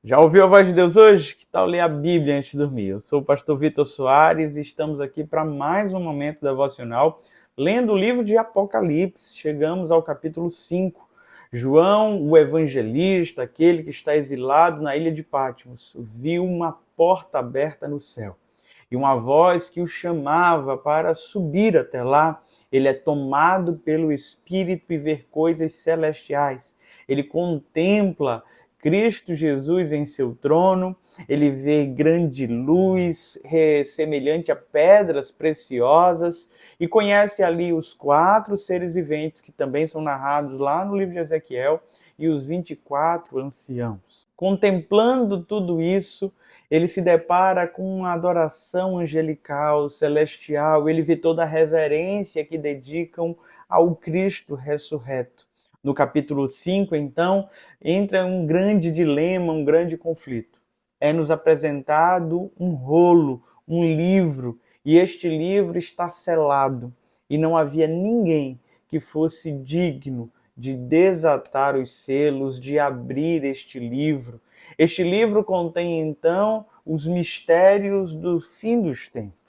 Já ouviu a voz de Deus hoje? Que tal ler a Bíblia antes de dormir? Eu sou o pastor Vitor Soares e estamos aqui para mais um momento devocional, lendo o livro de Apocalipse. Chegamos ao capítulo 5. João, o evangelista, aquele que está exilado na ilha de Patmos, viu uma porta aberta no céu e uma voz que o chamava para subir até lá. Ele é tomado pelo Espírito e vê coisas celestiais. Ele contempla Cristo Jesus em seu trono, ele vê grande luz, semelhante a pedras preciosas, e conhece ali os 4 seres viventes que também são narrados lá no livro de Ezequiel, e os 24 anciãos. Contemplando tudo isso, ele se depara com uma adoração angelical, celestial, ele vê toda a reverência que dedicam ao Cristo ressurreto. No capítulo 5, então, entra um grande dilema, um grande conflito. É nos apresentado um rolo, um livro, e este livro está selado, e não havia ninguém que fosse digno de desatar os selos, de abrir este livro. Este livro contém, então, os mistérios do fim dos tempos.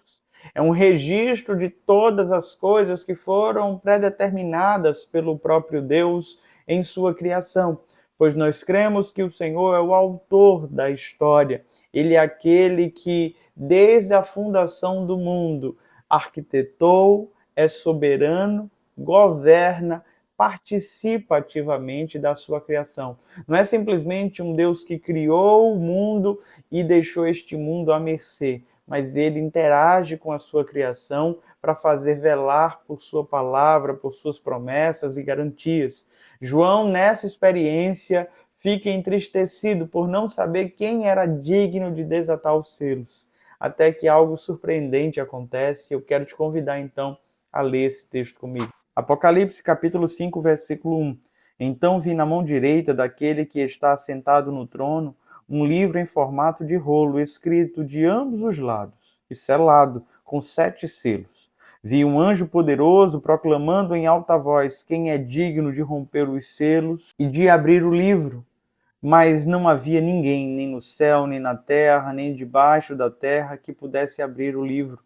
É um registro de todas as coisas que foram predeterminadas pelo próprio Deus em sua criação, pois nós cremos que o Senhor é o autor da história. Ele é aquele que, desde a fundação do mundo, arquitetou, é soberano, governa, participa ativamente da sua criação. Não é simplesmente um Deus que criou o mundo e deixou este mundo à mercê, mas ele interage com a sua criação para fazer velar por sua palavra, por suas promessas e garantias. João, nessa experiência, fica entristecido por não saber quem era digno de desatar os selos. Até que algo surpreendente acontece, e eu quero te convidar então a ler esse texto comigo. Apocalipse capítulo 5, versículo 1. Então vi na mão direita daquele que está assentado no trono um livro em formato de rolo, escrito de ambos os lados e selado com 7 selos. Vi um anjo poderoso proclamando em alta voz: quem é digno de romper os selos e de abrir o livro? Mas não havia ninguém, nem no céu, nem na terra, nem debaixo da terra, que pudesse abrir o livro,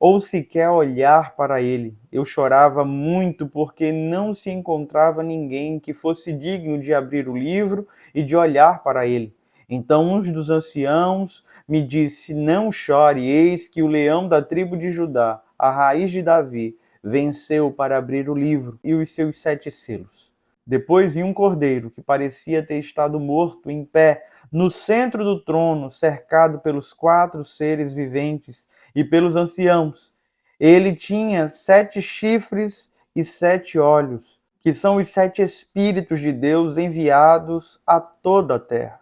ou sequer olhar para ele. Eu chorava muito porque não se encontrava ninguém que fosse digno de abrir o livro e de olhar para ele. Então um dos anciãos me disse: não chore, eis que o leão da tribo de Judá, a raiz de Davi, venceu para abrir o livro e os seus 7 selos. Depois vi um cordeiro que parecia ter estado morto em pé no centro do trono, cercado pelos 4 seres viventes e pelos anciãos. Ele tinha 7 chifres e 7 olhos, que são os 7 Espíritos de Deus enviados a toda a terra.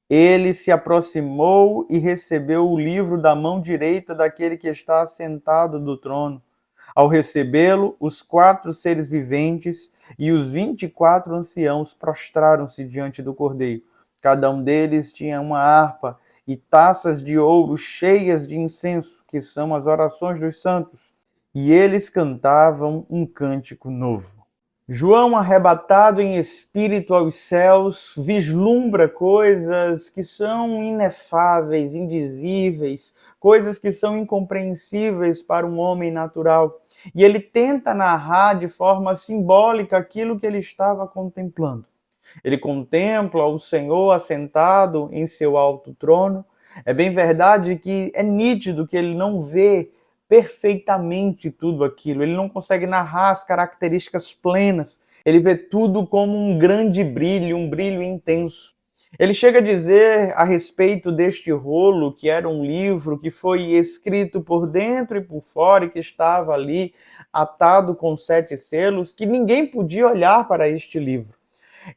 Ele se aproximou e recebeu o livro da mão direita daquele que está assentado do trono. Ao recebê-lo, os 4 seres viventes e os 24 anciãos prostraram-se diante do cordeiro. Cada um deles tinha uma harpa e taças de ouro cheias de incenso, que são as orações dos santos. E eles cantavam um cântico novo. João, arrebatado em espírito aos céus, vislumbra coisas que são inefáveis, indizíveis, coisas que são incompreensíveis para um homem natural. E ele tenta narrar de forma simbólica aquilo que ele estava contemplando. Ele contempla o Senhor assentado em seu alto trono. É bem verdade que é nítido que ele não vê perfeitamente tudo aquilo, ele não consegue narrar as características plenas, ele vê tudo como um grande brilho, um brilho intenso. Ele chega a dizer a respeito deste rolo, que era um livro que foi escrito por dentro e por fora e que estava ali atado com 7 selos, que ninguém podia olhar para este livro.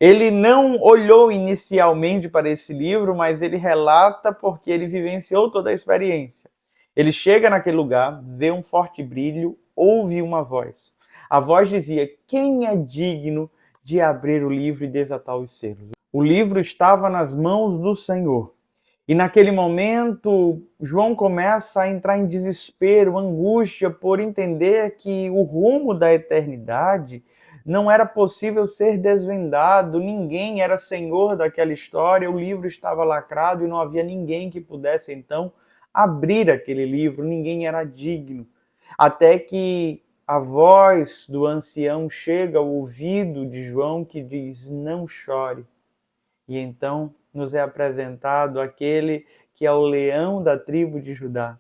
Ele não olhou inicialmente para esse livro, mas ele relata porque ele vivenciou toda a experiência. Ele chega naquele lugar, vê um forte brilho, ouve uma voz. A voz dizia: quem é digno de abrir o livro e desatar os selos? O livro estava nas mãos do Senhor. E naquele momento, João começa a entrar em desespero, angústia, por entender que o rumo da eternidade Não era possível ser desvendado, ninguém era senhor daquela história, o livro estava lacrado e não havia ninguém que pudesse então abrir aquele livro, ninguém era digno. Até que a voz do ancião chega ao ouvido de João que diz: não chore. E então nos é apresentado aquele que é o leão da tribo de Judá,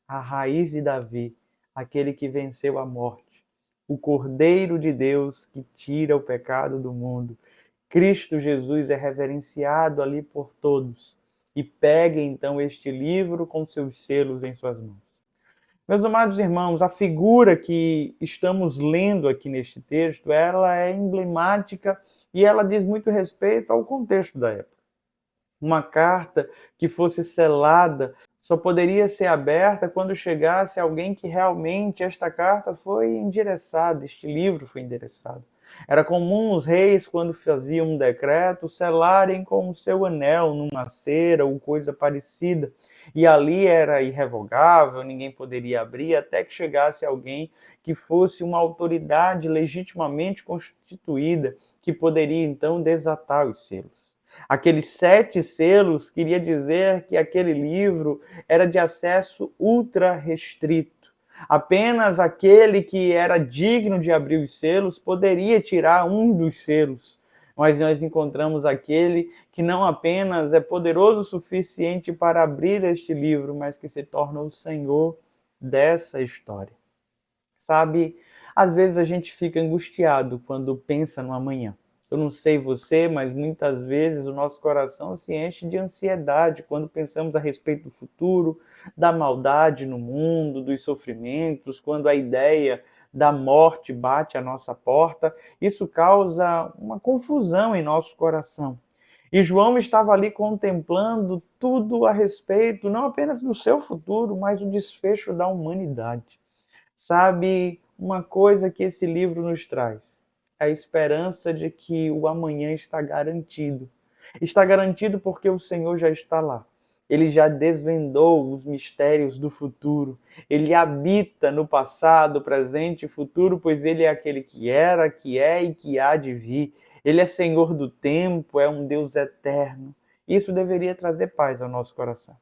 a raiz de Davi, aquele que venceu a morte, o Cordeiro de Deus que tira o pecado do mundo. Cristo Jesus é reverenciado ali por todos e pega então este livro com seus selos em suas mãos. Meus amados irmãos, a figura que estamos lendo aqui neste texto, ela é emblemática e ela diz muito respeito ao contexto da época. Uma carta que fosse selada só poderia ser aberta quando chegasse alguém que realmente esta carta foi endereçada, este livro foi endereçado. Era comum os reis, quando faziam um decreto, selarem com o seu anel numa cera ou coisa parecida. E ali era irrevogável, ninguém poderia abrir, até que chegasse alguém que fosse uma autoridade legitimamente constituída, que poderia então desatar os selos. Aqueles 7 selos queria dizer que aquele livro era de acesso ultra restrito. Apenas aquele que era digno de abrir os selos poderia tirar um dos selos. Mas nós encontramos aquele que não apenas é poderoso o suficiente para abrir este livro, mas que se torna o Senhor dessa história. Sabe, às vezes a gente fica angustiado quando pensa no amanhã. Eu não sei você, mas muitas vezes o nosso coração se enche de ansiedade quando pensamos a respeito do futuro, da maldade no mundo, dos sofrimentos, quando a ideia da morte bate à nossa porta. Isso causa uma confusão em nosso coração. E João estava ali contemplando tudo a respeito, não apenas do seu futuro, mas o desfecho da humanidade. Sabe, uma coisa que esse livro nos traz? A esperança de que o amanhã está garantido. Está garantido porque o Senhor já está lá. Ele já desvendou os mistérios do futuro. Ele habita no passado, presente e futuro, pois ele é aquele que era, que é e que há de vir. Ele é Senhor do tempo, é um Deus eterno. Isso deveria trazer paz ao nosso coração.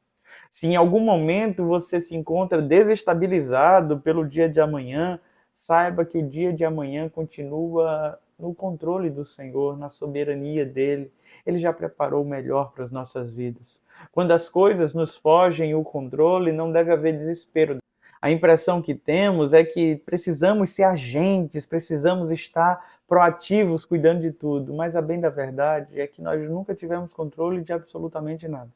Se em algum momento você se encontra desestabilizado pelo dia de amanhã, saiba que o dia de amanhã continua no controle do Senhor, na soberania dele. Ele já preparou o melhor para as nossas vidas. Quando as coisas nos fogem o controle, não deve haver desespero. A impressão que temos é que precisamos ser agentes, precisamos estar proativos cuidando de tudo, mas a bem da verdade é que nós nunca tivemos controle de absolutamente nada.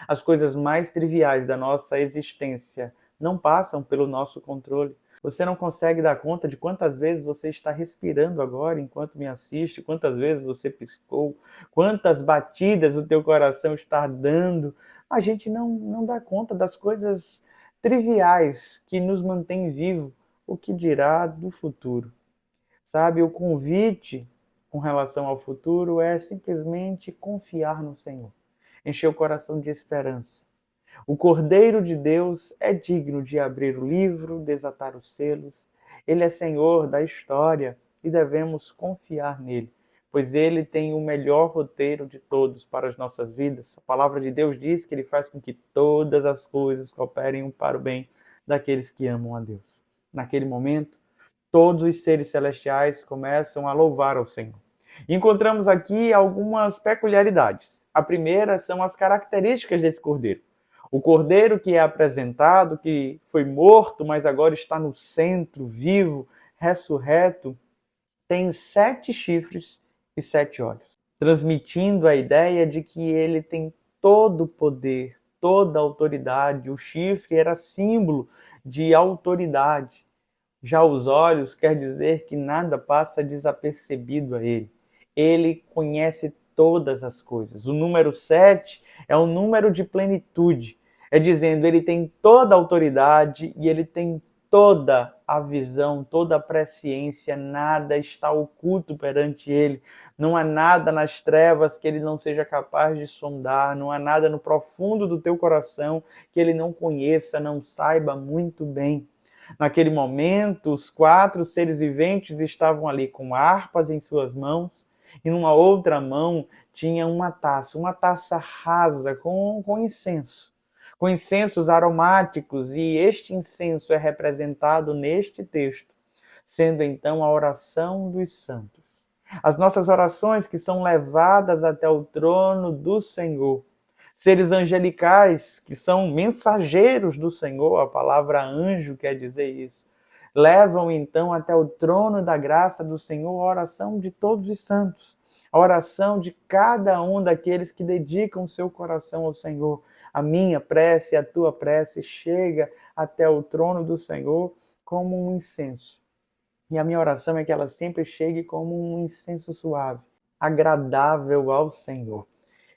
As coisas mais triviais da nossa existência não passam pelo nosso controle. Você não consegue dar conta de quantas vezes você está respirando agora enquanto me assiste, quantas vezes você piscou, quantas batidas o teu coração está dando. A gente não dá conta das coisas triviais que nos mantêm vivos, o que dirá do futuro. Sabe, o convite com relação ao futuro é simplesmente confiar no Senhor, encher o coração de esperança. O Cordeiro de Deus é digno de abrir o livro, desatar os selos. Ele é Senhor da história e devemos confiar nele, pois ele tem o melhor roteiro de todos para as nossas vidas. A palavra de Deus diz que ele faz com que todas as coisas cooperem para o bem daqueles que amam a Deus. Naquele momento, todos os seres celestiais começam a louvar ao Senhor. Encontramos aqui algumas peculiaridades. A primeira são as características desse cordeiro. O cordeiro que é apresentado, que foi morto, mas agora está no centro, vivo, ressurreto, tem 7 chifres e 7 olhos, transmitindo a ideia de que ele tem todo o poder, toda a autoridade. O chifre era símbolo de autoridade. Já os olhos quer dizer que nada passa desapercebido a ele. Ele conhece todas as coisas. O número 7 é um número de plenitude. É dizendo, ele tem toda a autoridade e ele tem toda a visão, toda a presciência, nada está oculto perante ele. Não há nada nas trevas que ele não seja capaz de sondar, não há nada no profundo do teu coração que ele não conheça, não saiba muito bem. Naquele momento, os 4 seres viventes estavam ali com harpas em suas mãos, e numa outra mão tinha uma taça rasa com incenso, com incensos aromáticos, e este incenso é representado neste texto, sendo então a oração dos santos. As nossas orações que são levadas até o trono do Senhor. Seres angelicais, que são mensageiros do Senhor, a palavra anjo quer dizer isso, levam então até o trono da graça do Senhor a oração de todos os santos, a oração de cada um daqueles que dedicam seu coração ao Senhor. A minha prece, a tua prece chega até o trono do Senhor como um incenso. E a minha oração é que ela sempre chegue como um incenso suave, agradável ao Senhor.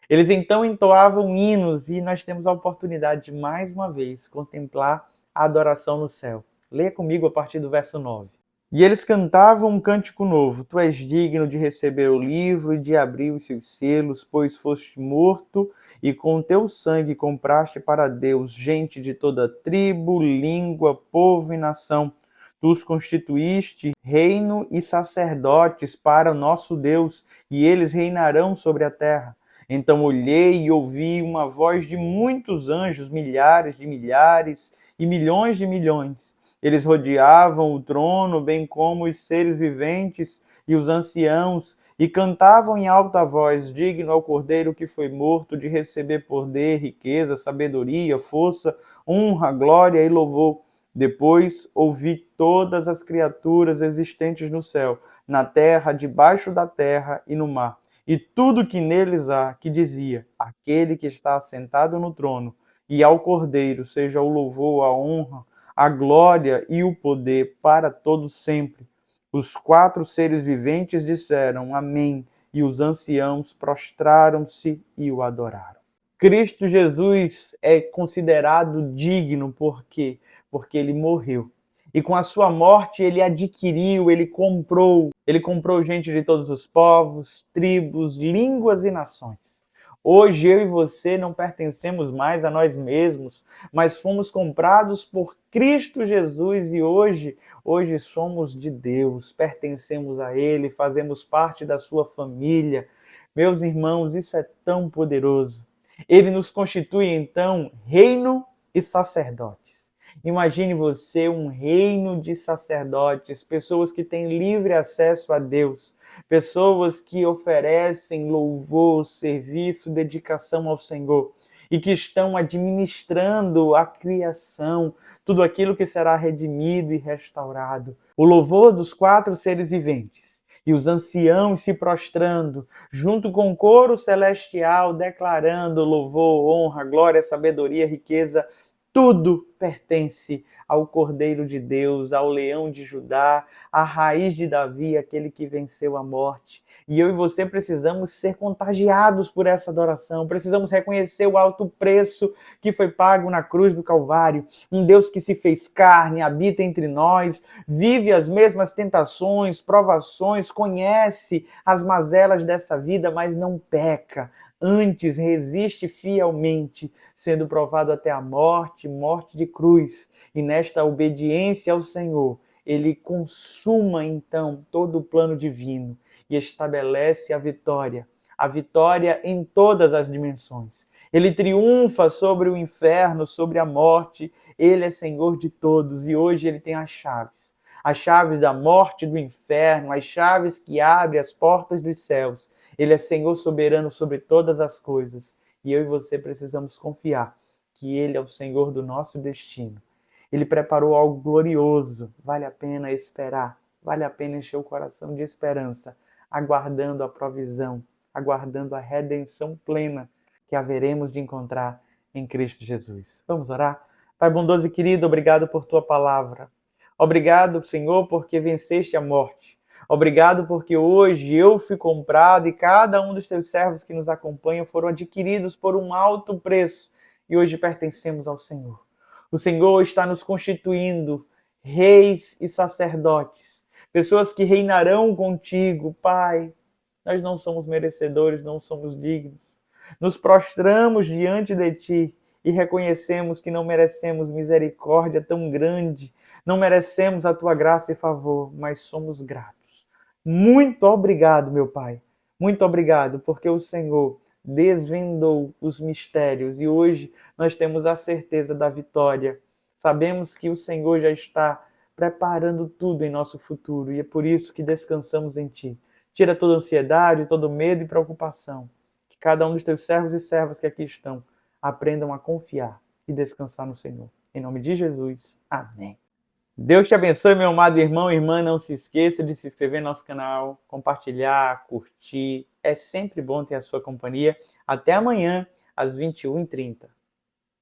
Eles então entoavam hinos e nós temos a oportunidade de, mais uma vez, contemplar a adoração no céu. Leia comigo a partir do verso 9. E eles cantavam um cântico novo. Tu és digno de receber o livro e de abrir os seus selos, pois foste morto e com teu sangue compraste para Deus gente de toda tribo, língua, povo e nação. Tu os constituíste reino e sacerdotes para o nosso Deus, e eles reinarão sobre a terra. Então olhei e ouvi uma voz de muitos anjos, milhares de milhares e milhões de milhões. Eles rodeavam o trono, bem como os seres viventes e os anciãos, e cantavam em alta voz: digno ao Cordeiro que foi morto de receber poder, riqueza, sabedoria, força, honra, glória e louvor. Depois ouvi todas as criaturas existentes no céu, na terra, debaixo da terra e no mar, e tudo que neles há, que dizia: aquele que está assentado no trono, e ao Cordeiro seja o louvor, a honra, a glória e o poder para todo sempre. Os 4 seres viventes disseram amém, e os anciãos prostraram-se e o adoraram. Cristo Jesus é considerado digno porque ele morreu. E com a sua morte ele adquiriu, ele comprou gente de todos os povos, tribos, línguas e nações. Hoje eu e você não pertencemos mais a nós mesmos, mas fomos comprados por Cristo Jesus e hoje somos de Deus, pertencemos a Ele, fazemos parte da sua família. Meus irmãos, isso é tão poderoso. Ele nos constitui então reino e sacerdotes. Imagine você um reino de sacerdotes, pessoas que têm livre acesso a Deus, pessoas que oferecem louvor, serviço, dedicação ao Senhor e que estão administrando a criação, tudo aquilo que será redimido e restaurado. O louvor dos 4 seres viventes e os anciãos se prostrando, junto com o coro celestial, declarando louvor, honra, glória, sabedoria, riqueza. Tudo pertence ao Cordeiro de Deus, ao Leão de Judá, à raiz de Davi, aquele que venceu a morte. E eu e você precisamos ser contagiados por essa adoração, precisamos reconhecer o alto preço que foi pago na cruz do Calvário. Um Deus que se fez carne, habita entre nós, vive as mesmas tentações, provações, conhece as mazelas dessa vida, mas não peca. Antes resiste fielmente, sendo provado até a morte de cruz. E nesta obediência ao Senhor, ele consuma então todo o plano divino e estabelece a vitória em todas as dimensões. Ele triunfa sobre o inferno, sobre a morte, ele é Senhor de todos e hoje ele tem as chaves da morte, do inferno, as chaves que abrem as portas dos céus. Ele é Senhor soberano sobre todas as coisas. E eu e você precisamos confiar que Ele é o Senhor do nosso destino. Ele preparou algo glorioso. Vale a pena esperar. Vale a pena encher o coração de esperança, aguardando a provisão, aguardando a redenção plena que haveremos de encontrar em Cristo Jesus. Vamos orar? Pai bondoso e querido, obrigado por Tua palavra. Obrigado, Senhor, porque venceste a morte. Obrigado porque hoje eu fui comprado e cada um dos teus servos que nos acompanham foram adquiridos por um alto preço e hoje pertencemos ao Senhor. O Senhor está nos constituindo reis e sacerdotes, pessoas que reinarão contigo, Pai. Nós não somos merecedores, não somos dignos. Nos prostramos diante de Ti e reconhecemos que não merecemos misericórdia tão grande, não merecemos a tua graça e favor, mas somos gratos. Muito obrigado, meu Pai. Muito obrigado, porque o Senhor desvendou os mistérios e hoje nós temos a certeza da vitória. Sabemos que o Senhor já está preparando tudo em nosso futuro e é por isso que descansamos em Ti. Tira toda ansiedade, todo medo e preocupação. Que cada um dos Teus servos e servas que aqui estão aprendam a confiar e descansar no Senhor. Em nome de Jesus. Amém. Deus te abençoe, meu amado irmão e irmã. Não se esqueça de se inscrever no nosso canal, compartilhar, curtir. É sempre bom ter a sua companhia. Até amanhã, às 21h30.